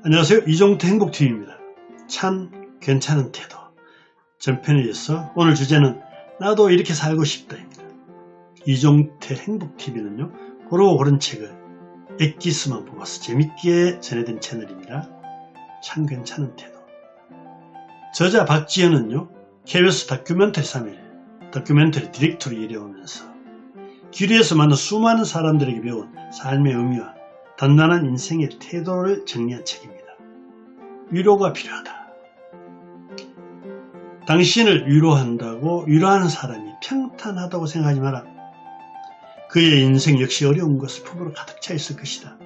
안녕하세요. 이종태 행복TV입니다. 참 괜찮은 태도 전편에 이어서 오늘 주제는 나도 이렇게 살고 싶다입니다. 이종태 행복TV는요, 고르고 고른 책을 엑기스만 뽑아서 재밌게 전해드린 채널입니다. 참 괜찮은 태도. 저자 박지현은요, KBS 다큐멘터리 3일 다큐멘터리 디렉터로 일해오면서 길에서 만난 수많은 사람들에게 배운 삶의 의미와 단단한 인생의 태도를 정리한 책입니다. 위로가 필요하다. 당신을 위로한다고 위로하는 사람이 평탄하다고 생각하지 마라. 그의 인생 역시 어려운 것을 품으로 가득 차 있을 것이다.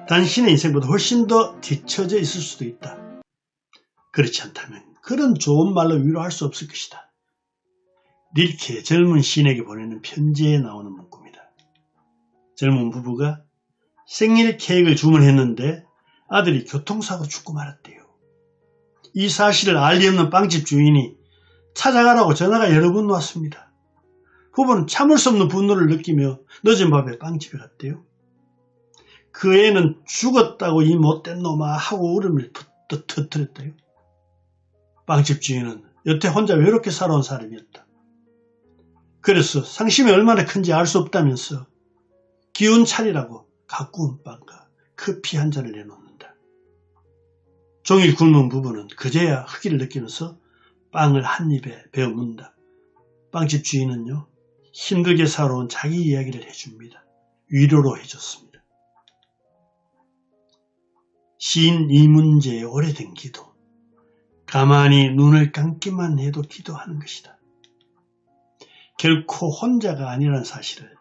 당신의 인생보다 훨씬 더 뒤처져 있을 수도 있다. 그렇지 않다면 그런 좋은 말로 위로할 수 없을 것이다. 릴케의 젊은 시인에게 보내는 편지에 나오는 문구입니다. 젊은 부부가 생일 케이크를 주문했는데 아들이 교통사고 죽고 말았대요. 이 사실을 알 리 없는 빵집 주인이 찾아가라고 전화가 여러 번 왔습니다. 부부는 참을 수 없는 분노를 느끼며 늦은 밤에 빵집에 갔대요. 그 애는 죽었다고 이 못된 놈아 하고 울음을 터뜨렸대요. 빵집 주인은 여태 혼자 외롭게 살아온 사람이었다. 그래서 상심이 얼마나 큰지 알 수 없다면서 기운 차리라고 가꾸운 빵과 커피 한 잔을 내놓는다. 종일 굶은 부부는 그제야 허기를 느끼면서 빵을 한 입에 베어 문다. 빵집 주인은요, 힘들게 살아온 자기 이야기를 해줍니다. 위로로 해줬습니다. 시인 이문재의 오래된 기도. 가만히 눈을 감기만 해도 기도하는 것이다. 결코 혼자가 아니라는 사실을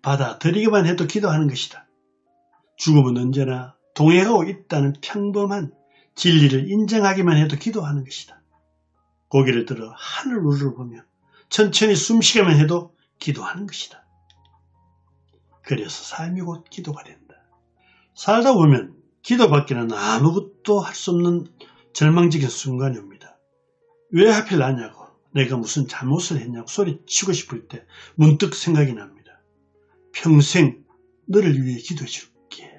받아들이기만 해도 기도하는 것이다. 죽음은 언제나 동행하고 있다는 평범한 진리를 인정하기만 해도 기도하는 것이다. 고개를 들어 하늘을 보며 천천히 숨쉬기만 해도 기도하는 것이다. 그래서 삶이 곧 기도가 된다. 살다 보면 기도밖에는 아무것도 할 수 없는 절망적인 순간이 옵니다. 왜 하필 나냐고, 내가 무슨 잘못을 했냐고 소리치고 싶을 때 문득 생각이 납니다. 평생 너를 위해 기도해 줄게.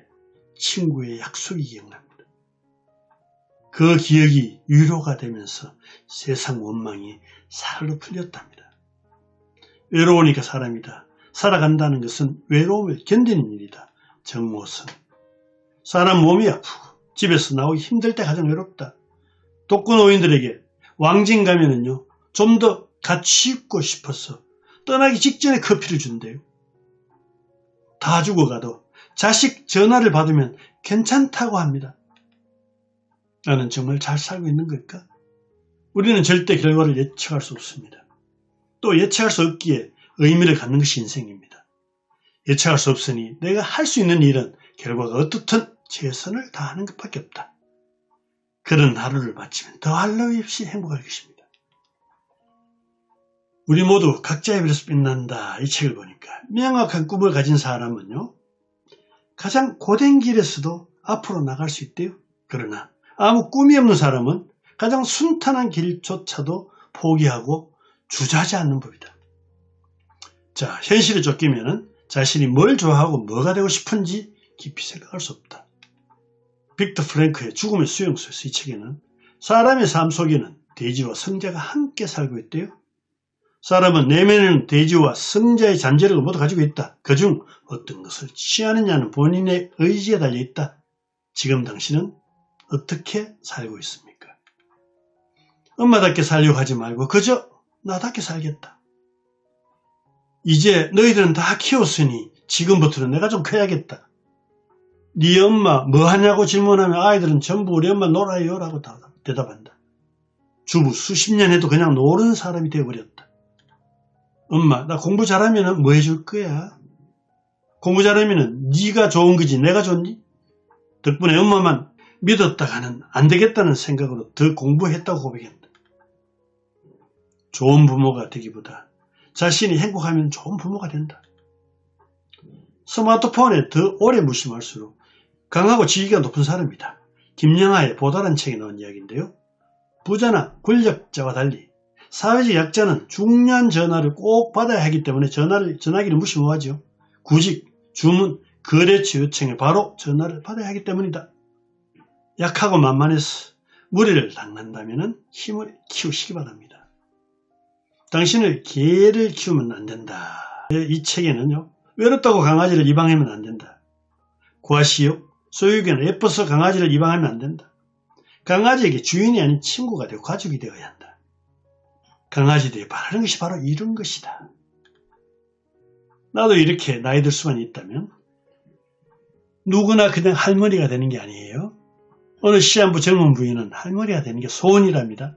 친구의 약속이 기억납니다. 그 기억이 위로가 되면서 세상 원망이 살로 풀렸답니다. 외로우니까 사람이다. 살아간다는 것은 외로움을 견디는 일이다. 정모선. 사람 몸이 아프고 집에서 나오기 힘들 때 가장 외롭다. 독거노인들에게 왕진 가면은요, 좀 더 같이 있고 싶어서 떠나기 직전에 커피를 준대요. 다 죽어가도 자식 전화를 받으면 괜찮다고 합니다. 나는 정말 잘 살고 있는 걸까? 우리는 절대 결과를 예측할 수 없습니다. 또 예측할 수 없기에 의미를 갖는 것이 인생입니다. 예측할 수 없으니 내가 할 수 있는 일은 결과가 어떻든 최선을 다하는 것밖에 없다. 그런 하루를 마치면 더할 나위 없이 행복할 것입니다. 우리 모두 각자의 별에서 빛난다, 이 책을 보니까 명확한 꿈을 가진 사람은요, 가장 고된 길에서도 앞으로 나갈 수 있대요. 그러나 아무 꿈이 없는 사람은 가장 순탄한 길조차도 포기하고 주저하지 않는 법이다. 자, 현실에 쫓기면 자신이 뭘 좋아하고 뭐가 되고 싶은지 깊이 생각할 수 없다. 빅터 프랭크의 죽음의 수용소에서 이 책에는 사람의 삶 속에는 대지와 성자가 함께 살고 있대요. 사람은 내면에는 대지와 성자의 잠재력을 모두 가지고 있다. 그중 어떤 것을 취하느냐는 본인의 의지에 달려있다. 지금 당신은 어떻게 살고 있습니까? 엄마답게 살려고 하지 말고 그저 나답게 살겠다. 이제 너희들은 다 키웠으니 지금부터는 내가 좀 커야겠다. 네 엄마 뭐 하냐고 질문하면 아이들은 전부 우리 엄마 놀아요 라고 대답한다. 주부 수십 년 해도 그냥 노는 사람이 되어버렸다. 엄마, 나 공부 잘하면 뭐 해줄 거야? 공부 잘하면 네가 좋은 거지 내가 좋니? 덕분에 엄마만 믿었다가는 안 되겠다는 생각으로 더 공부했다고 고백한다. 좋은 부모가 되기보다 자신이 행복하면 좋은 부모가 된다. 스마트폰에 더 오래 무심할수록 강하고 지위가 높은 사람이다. 김영하의 보다란 책에 나온 이야기인데요. 부자나 권력자와 달리 사회적 약자는 중요한 전화를 꼭 받아야 하기 때문에 전화기를 무심하죠. 구직, 주문, 거래처 요청에 바로 전화를 받아야 하기 때문이다. 약하고 만만해서 무리를 당한다면 힘을 키우시기 바랍니다. 당신을 개를 키우면 안 된다. 이 책에는요, 외롭다고 강아지를 입양하면 안 된다. 과시욕, 소유견을 예뻐서 강아지를 입양하면 안 된다. 강아지에게 주인이 아닌 친구가 되고 가족이 되어야 한다. 강아지들이 바라는 것이 바로 이런 것이다. 나도 이렇게 나이 들 수만 있다면 누구나 그냥 할머니가 되는 게 아니에요. 어느 시한부 젊은 부인은 할머니가 되는 게 소원이랍니다.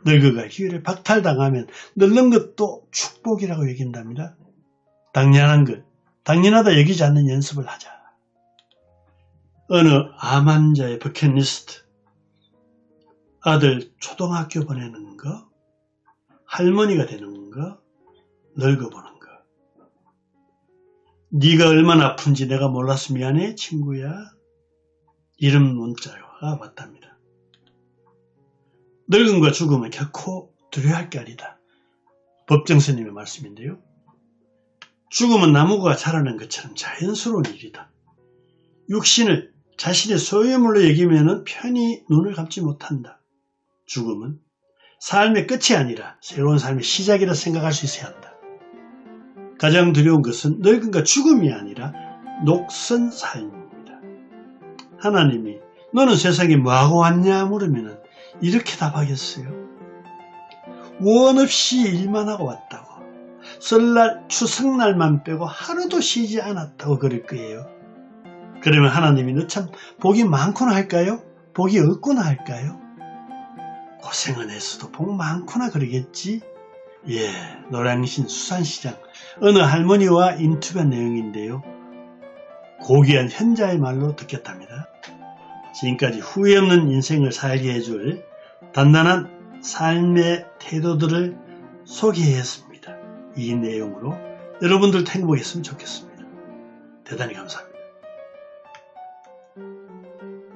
늙어갈 기회를 박탈당하면 늙는 것도 축복이라고 여긴답니다. 당연한 것, 당연하다 여기지 않는 연습을 하자. 어느 암 환자의 버킷리스트, 아들 초등학교 보내는 거, 할머니가 되는 거, 늙어보는 거. 네가 얼마나 아픈지 내가 몰라서 미안해 친구야. 이런 문자가 왔답니다. 늙음과 죽음은 결코 두려워할 게 아니다. 법정스님의 말씀인데요. 죽음은 나무가 자라는 것처럼 자연스러운 일이다. 육신을 자신의 소유물로 여기면 편히 눈을 감지 못한다. 죽음은 삶의 끝이 아니라 새로운 삶의 시작이라 생각할 수 있어야 한다. 가장 두려운 것은 늙음과 죽음이 아니라 녹슨 삶입니다. 하나님이 너는 세상에 뭐하고 왔냐 물으면 이렇게 답하겠어요. 원 없이 일만 하고 왔다고. 설날, 추석날만 빼고 하루도 쉬지 않았다고 그럴 거예요. 그러면 하나님이 너 참 복이 많구나 할까요? 복이 없구나 할까요? 고생은 했어도 복 많구나 그러겠지? 예, 노량진 수산시장 어느 할머니와 인터뷰한 내용인데요. 고귀한 현자의 말로 듣겠답니다. 지금까지 후회 없는 인생을 살게 해줄 단단한 삶의 태도들을 소개했습니다. 이 내용으로 여러분들도 행복했으면 좋겠습니다. 대단히 감사합니다.